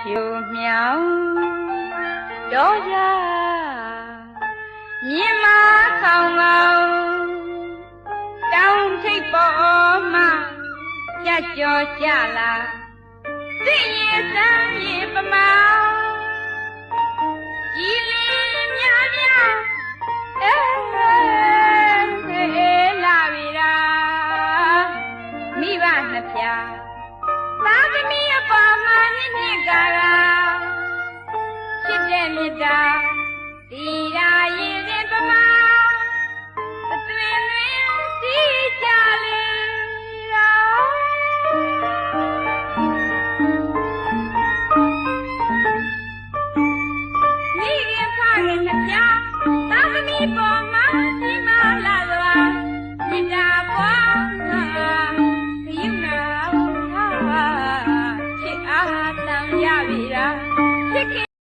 ဖြူမြောင်တော့ရမြင်မခေါင်ကောင်တောင်ထိပ်ပေါ်မှာကြက်ကြော်ကြလာသိရင်စမ်းရင်ပမောင်ကြီးလေးများများလာပြီလားမိဘနှစ်ဖြာသာသမီအပေါ်မှာနှစ်ကာရာချစ်တဲ့မြတ်တာတီရာရင်ရင်ပမောင်အသွင်သွင်စီကြလေမိခင်ခရင်နှစ်ဖြာသာသမီပေါ်မှာဒီမှာလာစွာမြတ်တာပွားမှာခရုဏာချစ်အားတန်ရပြီလား